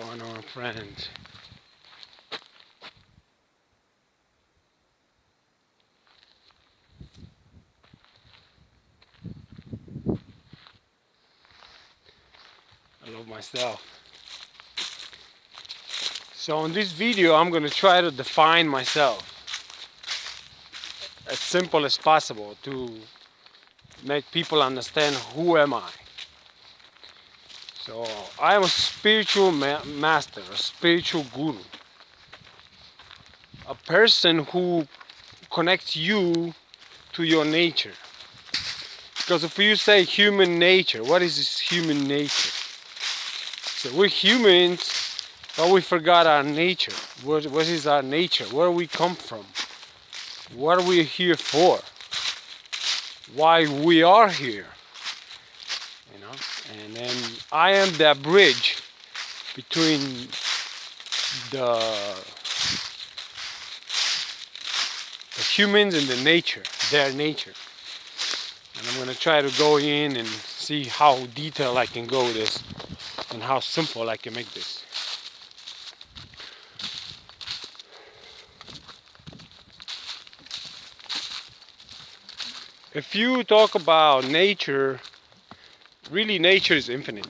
going on, friends? I love myself. So in this video I'm going to try to define myself as simple as possible to make people understand who am I. So I am a spiritual master, a spiritual guru, a person who connects you to your nature. Because if you say human nature, what is this human nature? So we're humans, but we forgot our nature. What is our nature? Where we come from? What are we here for? Why we are here? You know? And then I am that bridge between the humans and the nature, their nature. And I'm going to try to go in and see how detailed I can go with this and how simple I can make this. If you talk about nature, really nature is infinite.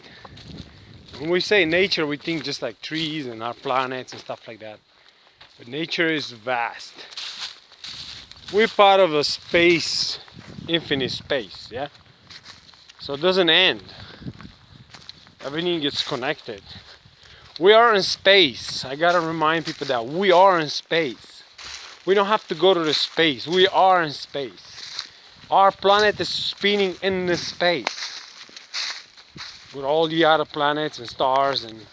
When we say nature, we think just like trees and our planets and stuff like that. But nature is vast. We're part of a space, infinite space, yeah? So it doesn't end. Everything gets connected. We are in space. I gotta remind people that we are in space. We don't have to go to the space. We are in space. Our planet is spinning in the space with all the other planets and stars and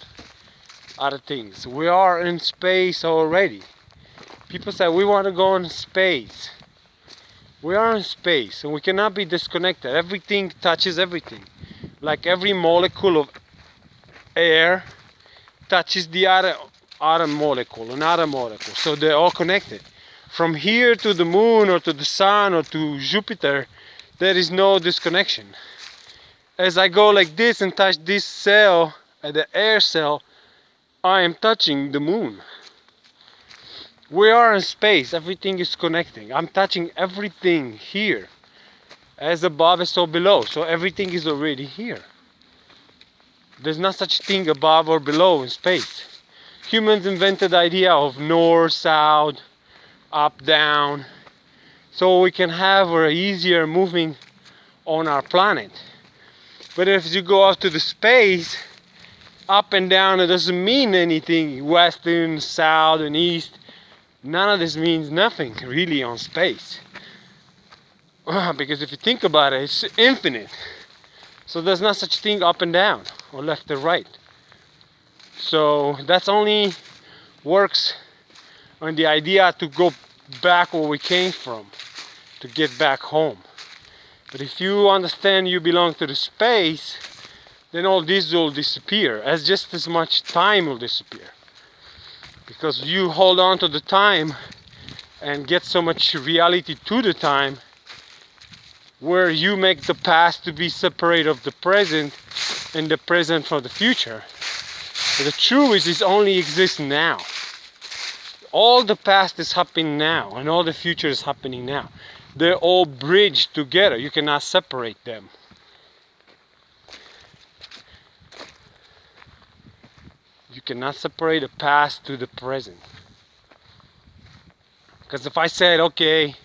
other things. We are in space already. People say we want to go in space. We are in space and we cannot be disconnected. Everything touches everything. Like every molecule of air touches the other molecule, another molecule. So they're all connected. From here to the moon or to the sun or to Jupiter, there is no disconnection. As I go like this and touch this cell, the air cell, I am touching the moon. We are in space, everything is connecting. I'm touching everything here. As above is so below, so everything is already here. There's not such thing above or below in space. Humans invented the idea of north, south, up, down, so we can have a easier moving on our planet. But if you go out to the space, up and down, it doesn't mean anything. West and south and east, none of this means nothing really on space. Because if you think about it, it's infinite. So there's not such thing up and down or left and right. So that's only works on the idea to go back where we came from, to get back home. But if you understand you belong to the space, then all this will disappear, as just as much time will disappear. Because you hold on to the time and get so much reality to the time, where you make the past to be separate of the present and the present from the future. But the truth is only exists now. All the past is happening now and all the future is happening now. They're all bridged together. You cannot separate them. You cannot separate the past to the present. Because if I said, okay,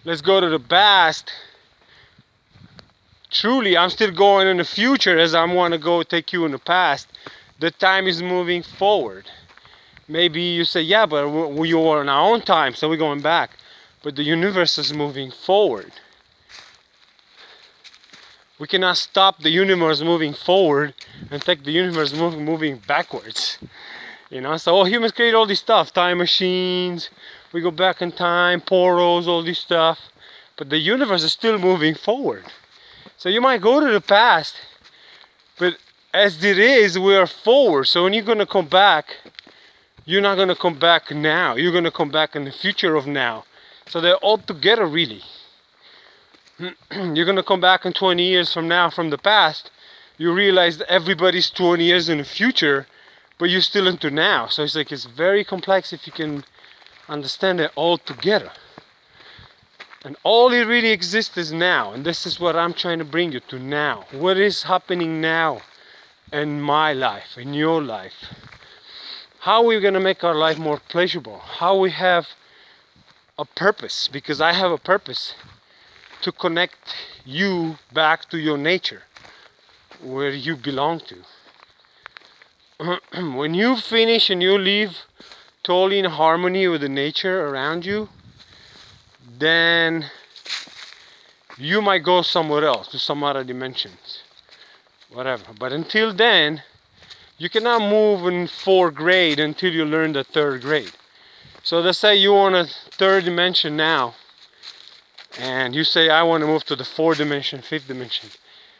let's go to the past, truly I'm still going in the future as I want to go take you in the past. The time is moving forward. Maybe you say, yeah, but we are in our own time, so we're going back. But the universe is moving forward. We cannot stop the universe moving forward and take the universe moving backwards. You know, so all humans create all this stuff, time machines, we go back in time, portals, all this stuff. But the universe is still moving forward. So you might go to the past, but as it is, we are forward. So when you're going to come back, you're not going to come back now. You're going to come back in the future of now. So they're all together, really. You're going to come back in 20 years from now from the past. You realize that everybody's 20 years in the future. but you're still into now. So it's like it's very complex if you can understand it all together. And all it really exists is now. And this is what I'm trying to bring you to now. What is happening now in my life, in your life? How are we going to make our life more pleasurable? How we have a purpose, because I have a purpose to connect you back to your nature, where you belong to. When you finish and you live totally in harmony with the nature around you, then you might go somewhere else, to some other dimensions, whatever. But until then, you cannot move in 4th grade until you learn the 3rd grade. So let's say you're on a 3rd dimension now, and you say, I want to move to the 4th dimension, 5th dimension.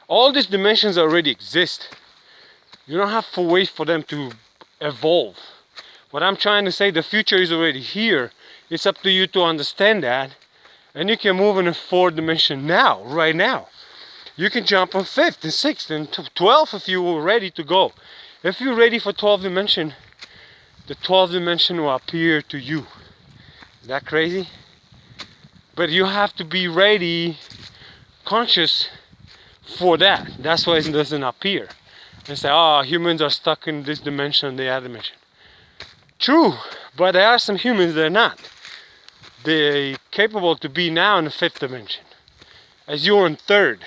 All these dimensions already exist. You don't have to wait for them to evolve. What I'm trying to say, the future is already here. It's up to you to understand that. And you can move in a 4th dimension now, right now. You can jump on 5th and 6th and 12th if you're ready to go. If you're ready for 12th dimension, the 12th dimension will appear to you. Is that crazy? But you have to be ready, conscious for that. That's why it doesn't appear. And say, oh, humans are stuck in this dimension, the other dimension. True, but there are some humans that are not. They're capable to be now in the 5th dimension, as you're in 3rd.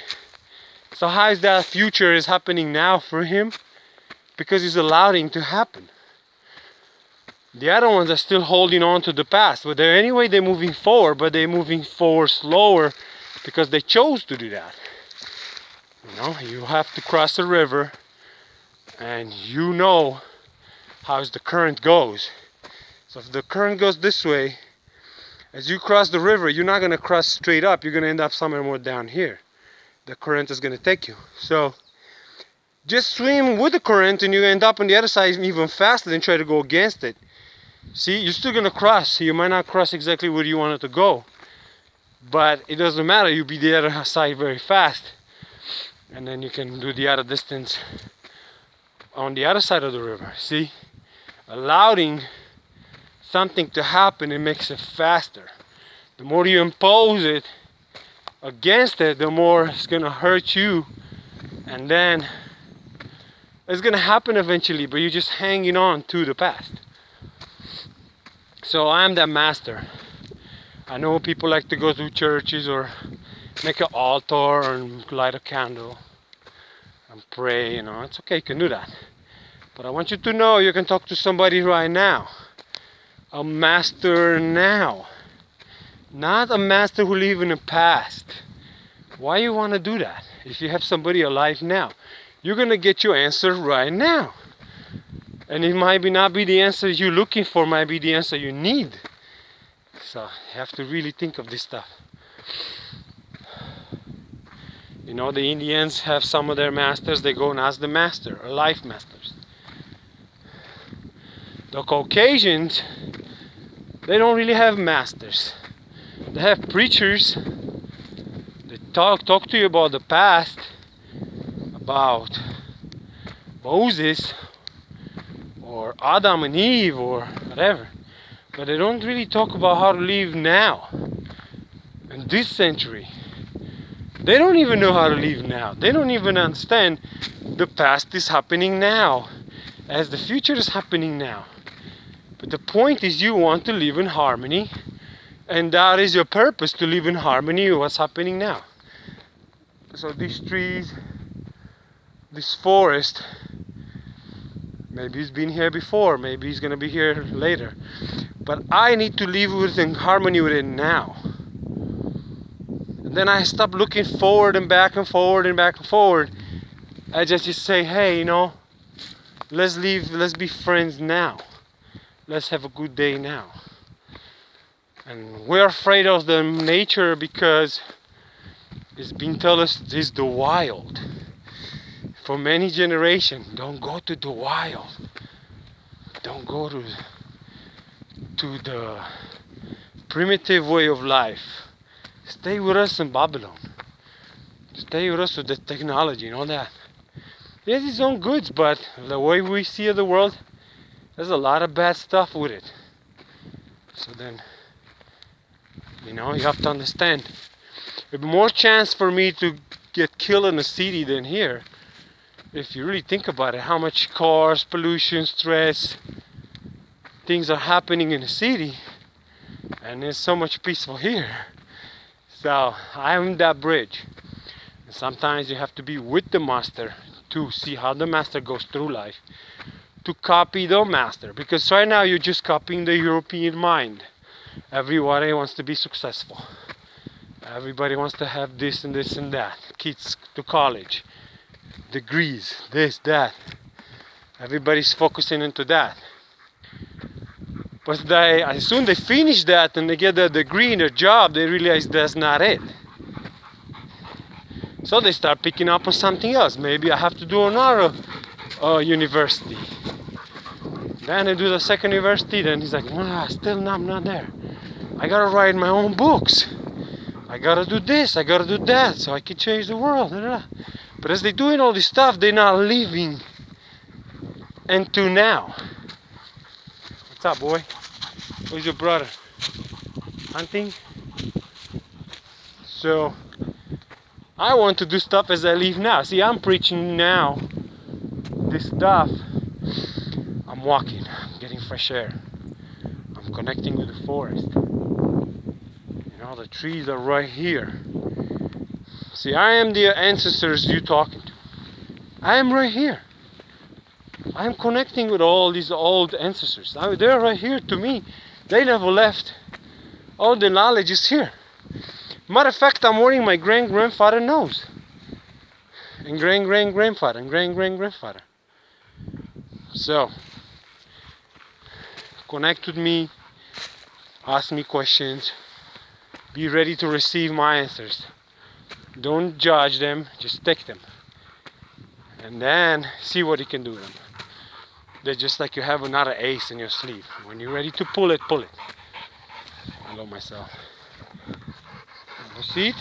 So how is that future is happening now for him? Because he's allowing it to happen. The other ones are still holding on to the past. But they're moving forward, but they're moving forward slower because they chose to do that. You know, you have to cross a river, and you know how the current goes. So if the current goes this way, as you cross the river, you're not going to cross straight up. You're going to end up somewhere more down here. The current is going to take you. So just swim with the current, and you end up on the other side even faster than try to go against it. See, you're still going to cross. You might not cross exactly where you wanted to go, but it doesn't matter. You'll be the other side very fast, and then you can do the other distance on the other side of the river. See, allowing something to happen, it makes it faster. The more you impose it against it, the more it's going to hurt you, and then it's going to happen eventually, but you're just hanging on to the past. So I'm that master. I know people like to go to churches or make an altar and light a candle and pray, you know. It's okay, you can do that. But I want you to know you can talk to somebody right now. A master now. Not a master who lives in the past. Why you want to do that? If you have somebody alive now, you're going to get your answer right now. And it might not be the answer you're looking for, might be the answer you need. So you have to really think of this stuff. You know, the Indians have some of their masters, they go and ask the master, or life masters. The Caucasians, they don't really have masters. They have preachers. They talk to you about the past, about Moses, or Adam and Eve, or whatever. But they don't really talk about how to live now, in this century. They don't even know how to live now. They don't even understand the past is happening now, as the future is happening now. But the point is, you want to live in harmony, and that is your purpose, to live in harmony with what's happening now. So these trees, this forest, maybe it's been here before, maybe it's going to be here later. But I need to live in harmony with it now. And then I stop looking forward and back and forward and back and forward. I just say, hey, you know, let's be friends now. Let's have a good day now. And we're afraid of the nature because it's been told us this is the wild. For many generations, don't go to the wild. Don't go to the primitive way of life. Stay with us in Babylon. Stay with us with the technology and all that. It has its own goods, but the way we see the world, There's a lot of bad stuff with it. So then, you have to understand. There's more chance for me to get killed in the city than here. If you really think about it, how much cars, pollution, stress, things are happening in the city, and there's so much peaceful here. So I'm that bridge. And sometimes you have to be with the master to see how the master goes through life, to copy the master, because right now you're just copying the European mind. Everybody wants to be successful. Everybody wants to have this and this and that. Kids to college, degrees, this, that. Everybody's focusing into that. But as soon as they finish that and they get their degree in their job, they realize that's not it. So they start picking up on something else. Maybe I have to do another university. Then they do the second university, then he's like, still I'm not there. I gotta write my own books. I gotta do this, I gotta do that, so I can change the world. But as they're doing all this stuff, they're not living into now. What's up, boy? Where's your brother? Hunting? So, I want to do stuff as I live now. See, I'm preaching now this stuff. I'm walking, I'm getting fresh air. I'm connecting with the forest. The trees are right here. See, I am the ancestors you're talking to. I am right here. I am connecting with all these old ancestors. They're right here to me. They never left. All the knowledge is here. Matter of fact, I'm wearing my grand-grandfather's nose. And grand-grand-grandfather and grand-grand-grandfather. So, connect with me. Ask me questions. Be ready to receive my answers. Don't judge them, just take them. And then see what you can do with them. They're just like you have another ace in your sleeve. When you're ready to pull it, pull it. I love myself. You see it?